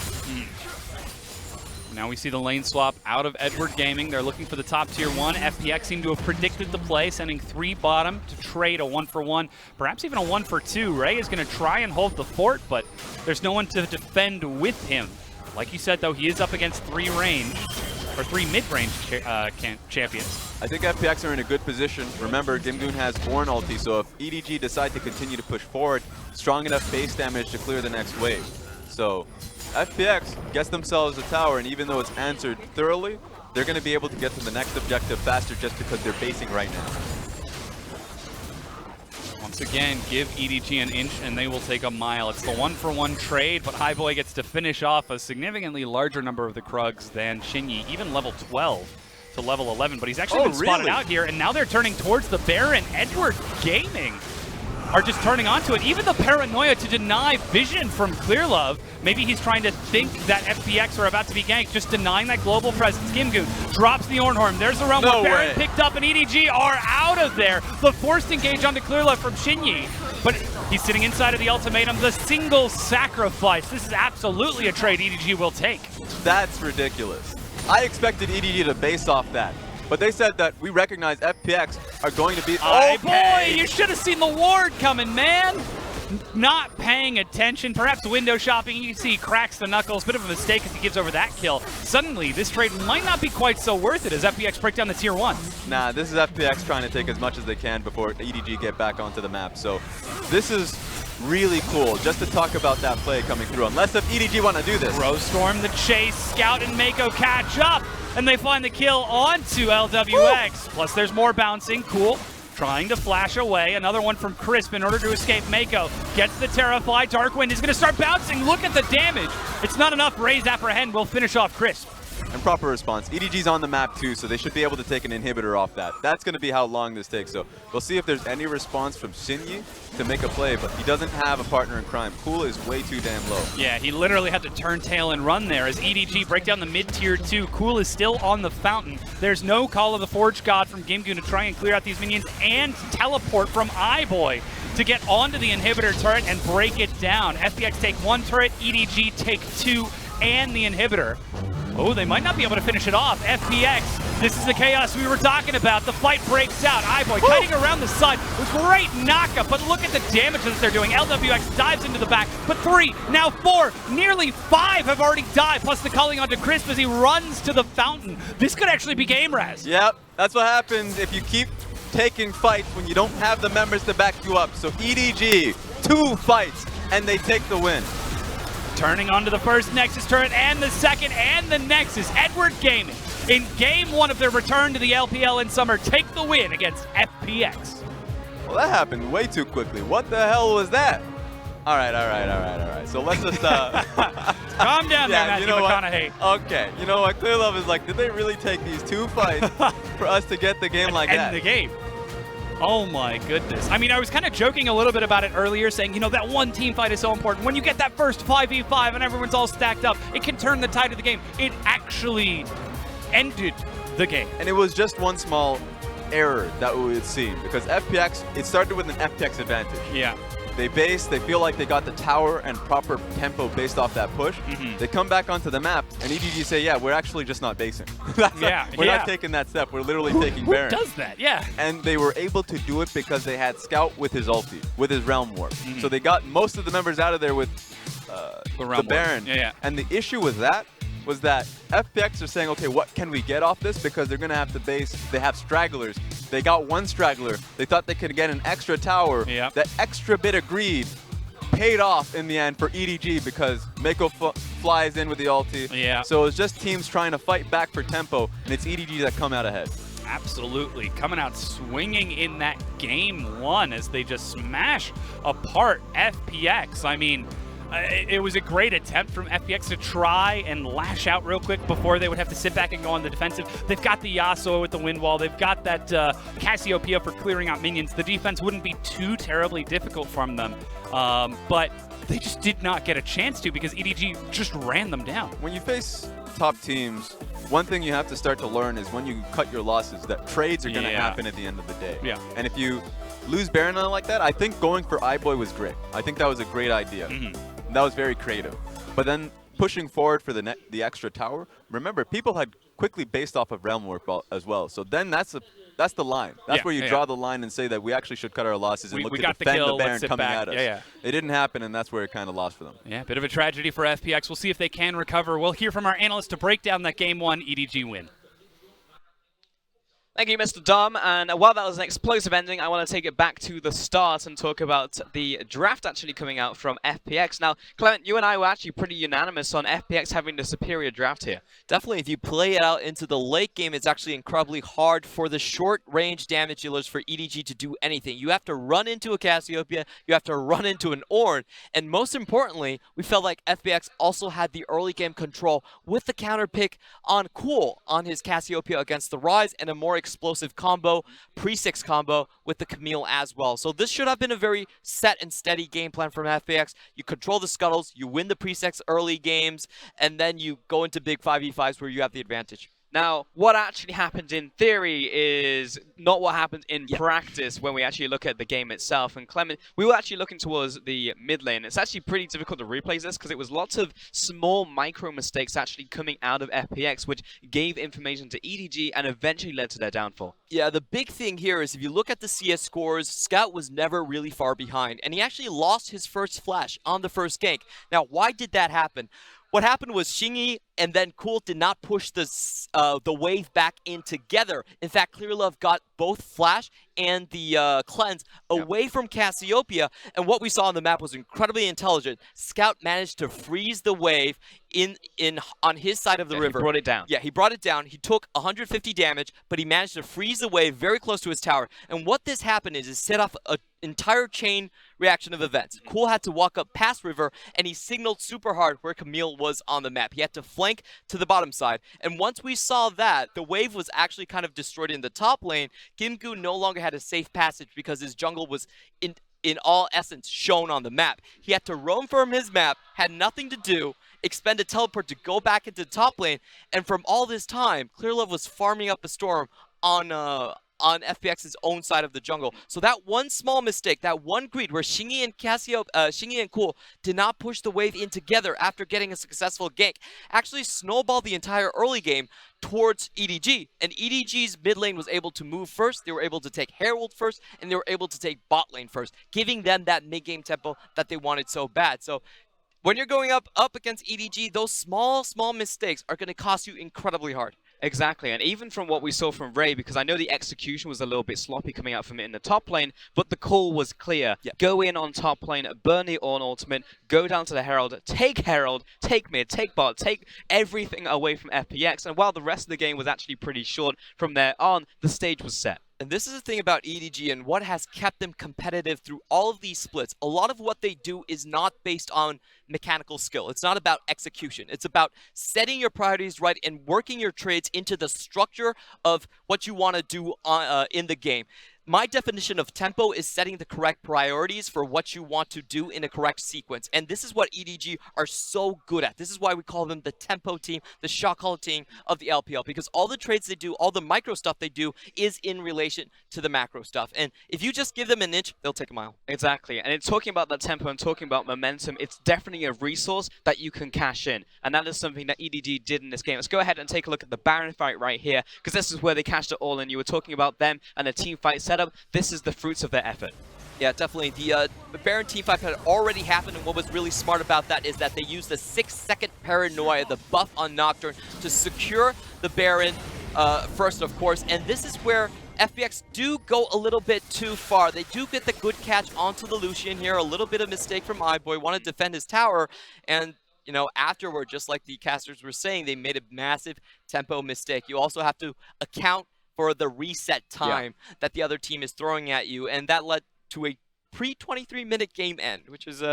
Now we see the lane swap out of Edward Gaming. They're looking for the top tier 1. FPX seem to have predicted the play, sending 3 bottom to trade a 1-for-1, perhaps even a 1-for-2. Ray is going to try and hold the fort, but there's no one to defend with him. Like you said, though, he is up against 3 mid-range champions. I think FPX are in a good position. Remember, Gimgoon has Ornn ulti, so if EDG decide to continue to push forward, strong enough base damage to clear the next wave. So FPX gets themselves a tower, and even though it's answered thoroughly, they're going to be able to get to the next objective faster just because they're basing right now. Once again, give EDG an inch and they will take a mile. It's the 1-for-1 trade, but Highboy gets to finish off a significantly larger number of the Krugs than Shinyi, even level 12 to level 11. But he's actually been spotted out here, and now they're turning towards the Baron. Edward Gaming are just turning onto it. Even the paranoia to deny vision from ClearLove. Maybe he's trying to think that FPX are about to be ganked, just denying that global presence. Gimgoon drops the Ornhorn. There's the realm where Baron picked up, and EDG are out of there. The forced engage onto ClearLove from Shinyi, but he's sitting inside of the ultimatum. The single sacrifice. This is absolutely a trade EDG will take. That's ridiculous. I expected EDG to base off that. But they said that we recognize FPX are going to be... Boy, you should have seen the ward coming, man! Not paying attention, perhaps window shopping. You can see he cracks the knuckles. Bit of a mistake as he gives over that kill. Suddenly, this trade might not be quite so worth it as FPX break down the tier 1. Nah, this is FPX trying to take as much as they can before EDG get back onto the map. So this is really cool just to talk about that play coming through. Unless if EDG want to do this. Rosestorm, the chase, Scout and Mako catch up. And they find the kill onto LWX. Plus there's more bouncing. Cool. trying to flash away. Another one from Crisp in order to escape Mako. Gets the Terrify. Darkwind is going to start bouncing. Look at the damage. It's not enough. Raise Apprehend will finish off Crisp. And proper response. EDG's on the map too, so they should be able to take an inhibitor off that. That's going to be how long this takes. So we'll see if there's any response from Shinyi to make a play, but he doesn't have a partner in crime. Cool is way too damn low. Yeah, he literally had to turn tail and run there as EDG break down the mid-tier 2. Cool is still on the fountain. There's no Call of the Forge God from Gimgoon to try and clear out these minions, and teleport from iBoy to get onto the inhibitor turret and break it down. FPX take 1 turret, EDG take 2, and the inhibitor. Oh, they might not be able to finish it off. FPX, this is the chaos we were talking about. The fight breaks out. iBoy kiting around the side. Great knockup, but look at the damage that they're doing. LWX dives into the back, but 3, now 4, nearly 5 have already died, plus the calling onto Crisp as he runs to the fountain. This could actually be game res. Yep, that's what happens if you keep taking fights when you don't have the members to back you up. So EDG, 2 fights, and they take the win. Turning onto the first Nexus turret and the second and the Nexus. Edward Gaming, in game 1 of their return to the LPL in summer, take the win against FPX. Well, that happened way too quickly. What the hell was that? All right. So let's just calm down there, Matthew McConaughey. Okay, you know what? Clearlove is like, did they really take these 2 fights for us to get the game like that? End the game. Oh my goodness. I mean, I was kind of joking a little bit about it earlier, saying, you know, that one team fight is so important. When you get that first 5v5 and everyone's all stacked up, it can turn the tide of the game. It actually ended the game. And it was just one small error that we had seen, because FPX, it started with an FPX advantage. Yeah. They feel like they got the tower and proper tempo based off that push. They come back onto the map, and EDG say, yeah, we're actually just not basing. We're not taking that step. We're literally taking Baron. Who does that? Yeah. And they were able to do it because they had Scout with his ulti, with his Realm Warp. So they got most of the members out of there with the Baron. Yeah. And the issue with that was that FPX are saying, okay, what can we get off this? Because they're going to have to base, they have stragglers. They got 1 straggler. They thought they could get an extra tower. Yep. That extra bit of greed paid off in the end for EDG because Mako flies in with the ulti. Yeah. So it's just teams trying to fight back for tempo, and it's EDG that come out ahead. Absolutely. Coming out swinging in that game 1 as they just smash apart FPX. I mean, it was a great attempt from FPX to try and lash out real quick before they would have to sit back and go on the defensive. They've got the Yasuo with the wind wall. They've got that Cassiopeia for clearing out minions. The defense wouldn't be too terribly difficult from them, but they just did not get a chance to because EDG just ran them down. When you face top teams, one thing you have to start to learn is when you cut your losses, that trades are going to happen at the end of the day. Yeah. And if you lose Baron like that, I think going for iBoy was great. I think that was a great idea. That was very creative. But then pushing forward for the extra tower, remember, people had quickly based off of Realm Warp as well. So then that's the line. That's where you draw the line and say that we actually should cut our losses and look to defend the Baron coming at us. It didn't happen, and that's where it kind of lost for them. Yeah, bit of a tragedy for FPX. We'll see if they can recover. We'll hear from our analyst to break down that Game 1 EDG win. Thank you, Mr. Dom. And while that was an explosive ending, I want to take it back to the start and talk about the draft actually coming out from FPX. Now, Clement, you and I were actually pretty unanimous on FPX having the superior draft here. Definitely, if you play it out into the late game, it's actually incredibly hard for the short-range damage dealers for EDG to do anything. You have to run into a Cassiopeia, you have to run into an Ornn, and most importantly, we felt like FPX also had the early game control with the counter pick on Cool on his Cassiopeia against the Rise and a more explosive combo, pre-6 combo with the Camille as well. So this should have been a very set and steady game plan from FPX. You control the scuttles, you win the pre-6 early games, and then you go into big 5v5s where you have the advantage. Now, what actually happened in theory is not what happened in practice when we actually look at the game itself. And Clement, we were actually looking towards the mid lane. It's actually pretty difficult to replay this because it was lots of small micro mistakes actually coming out of FPX, which gave information to EDG and eventually led to their downfall. Yeah, the big thing here is if you look at the CS scores, Scout was never really far behind, and he actually lost his first flash on the first gank. Now, why did that happen? What happened was Shingy and then Cool did not push the wave back in together. In fact, Clearlove got both Flash and the Cleanse away from Cassiopeia, and what we saw on the map was incredibly intelligent. Scout managed to freeze the wave on his side of the river. He brought it down. Yeah, he brought it down. He took 150 damage, but he managed to freeze the wave very close to his tower. And what this happened is it set off an entire chain reaction of events. Cool had to walk up past river, and he signaled super hard where Camille was on the map. He had to flank to the bottom side. And once we saw that, the wave was actually kind of destroyed in the top lane. Gimgoo no longer had a safe passage because his jungle was in all essence shown on the map. He had to roam from his map, had nothing to do, expend a teleport to go back into the top lane, and from all this time, Clearlove was farming up a storm on FPX's own side of the jungle. So that one small mistake, that one greed where Shingy and Cool did not push the wave in together after getting a successful gank, actually snowballed the entire early game towards EDG. And EDG's mid lane was able to move first, they were able to take Herald first, and they were able to take bot lane first, giving them that mid-game tempo that they wanted so bad. So when you're going up against EDG, those small mistakes are going to cost you incredibly hard. Exactly, and even from what we saw from Ray, because I know the execution was a little bit sloppy coming out from it in the top lane, but the call was clear. Yep. Go in on top lane, burn the Ornn ultimate, go down to the Herald, take mid, take bot, take everything away from FPX, and while the rest of the game was actually pretty short from there on, the stage was set. And this is the thing about EDG and what has kept them competitive through all of these splits. A lot of what they do is not based on mechanical skill. It's not about execution. It's about setting your priorities right and working your trades into the structure of what you want to do in the game. My definition of tempo is setting the correct priorities for what you want to do in a correct sequence. And this is what EDG are so good at. This is why we call them the tempo team, the shot call team of the LPL, because all the trades they do, all the micro stuff they do is in relation to the macro stuff. And if you just give them an inch, they'll take a mile. Exactly. And in talking about that tempo and talking about momentum, it's definitely a resource that you can cash in. And that is something that EDG did in this game. Let's go ahead and take a look at the Baron fight right here, because this is where they cashed it all in. You were talking about them and the team fight setup. This is the fruits of their effort. Yeah, definitely. The Baron team fight had already happened, and what was really smart about that is that they used the 6-second paranoia, the buff on Nocturne, to secure the Baron first, of course. And this is where FPX do go a little bit too far. They do get the good catch onto the Lucian here. A little bit of mistake from iBoy. Want to defend his tower, and you know, afterward, just like the casters were saying, they made a massive tempo mistake. You also have to account for the reset time that the other team is throwing at you, and that led to a pre-23-minute game end, which is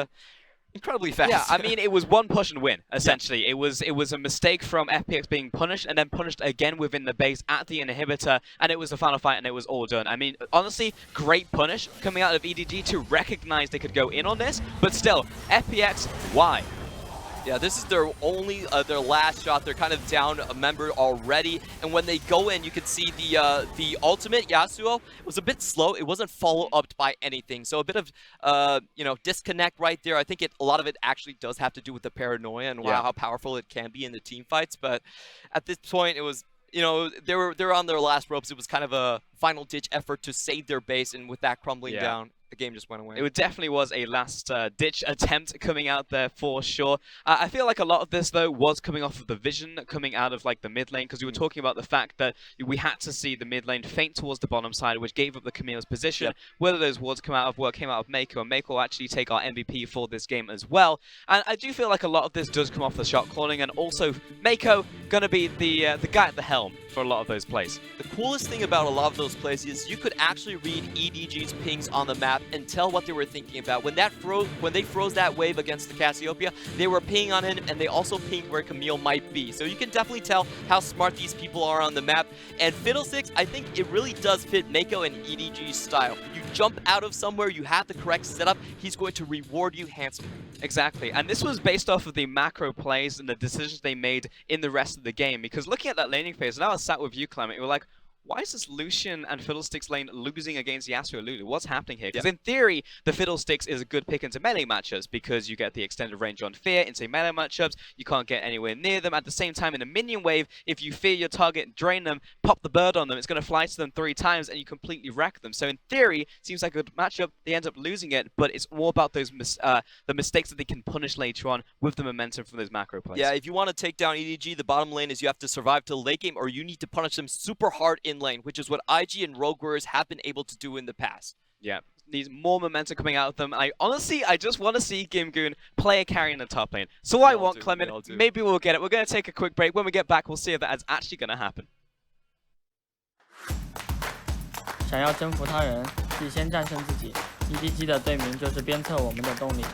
incredibly fast. Yeah, I mean, it was one push and win, essentially. Yeah. It was a mistake from FPX being punished, and then punished again within the base at the inhibitor, and it was the final fight, and it was all done. I mean, honestly, great punish coming out of EDG to recognize they could go in on this, but still, FPX, why? Yeah, this is their only, their last shot. They're kind of down a member already, and when they go in, you can see the ultimate Yasuo was a bit slow. It wasn't followed up by anything, so a bit of you know, disconnect right there. I think a lot of it actually does have to do with the paranoia and how powerful it can be in the team fights. But at this point, it was, you know, they were on their last ropes. It was kind of a final ditch effort to save their base, and with that crumbling down, the game just went away. It definitely was a last-ditch attempt coming out there for sure. I feel like a lot of this, though, was coming off of the vision coming out of like the mid lane, because we were talking about the fact that we had to see the mid lane feint towards the bottom side, which gave up the Camille's position. Whether those wards came out of Mako, and Mako will actually take our MVP for this game as well. And I do feel like a lot of this does come off the shot calling, and also Mako gonna be the guy at the helm for a lot of those plays. The coolest thing about a lot of those plays is you could actually read EDG's pings on the map and tell what they were thinking about. When they froze that wave against the Cassiopeia, they were pinging on him, and they also pinged where Camille might be. So you can definitely tell how smart these people are on the map. And Fiddlesticks, I think it really does fit Mako and EDG's style. You jump out of somewhere, you have the correct setup, he's going to reward you handsomely. Exactly, and this was based off of the macro plays and the decisions they made in the rest of the game. Because looking at that laning phase, and I was sat with you, Clement, you were like, why is this Lucian and Fiddlesticks lane losing against Yasuo and Lulu? What's happening here? Because in theory, the Fiddlesticks is a good pick into melee matchups because you get the extended range on Fear into melee matchups. You can't get anywhere near them. At the same time, in a minion wave, if you fear your target and drain them, pop the bird on them, it's going to fly to them 3 times and you completely wreck them. So in theory, seems like a good matchup. They end up losing it, but it's more about those the mistakes that they can punish later on with the momentum from those macro plays. Yeah, if you want to take down EDG, the bottom lane is you have to survive till late game, or you need to punish them super hard in lane, which is what IG and Rogue Warriors have been able to do in the past. Yeah, needs more momentum coming out of them. I just want to see Gimgoon play a carry in the top lane. So I want Clement. Maybe we'll get it. We're going to take a quick break. When we get back, we'll see if that is actually going to happen. 想要征服他人，必先战胜自己。EDG 的队名就是鞭策我们的动力。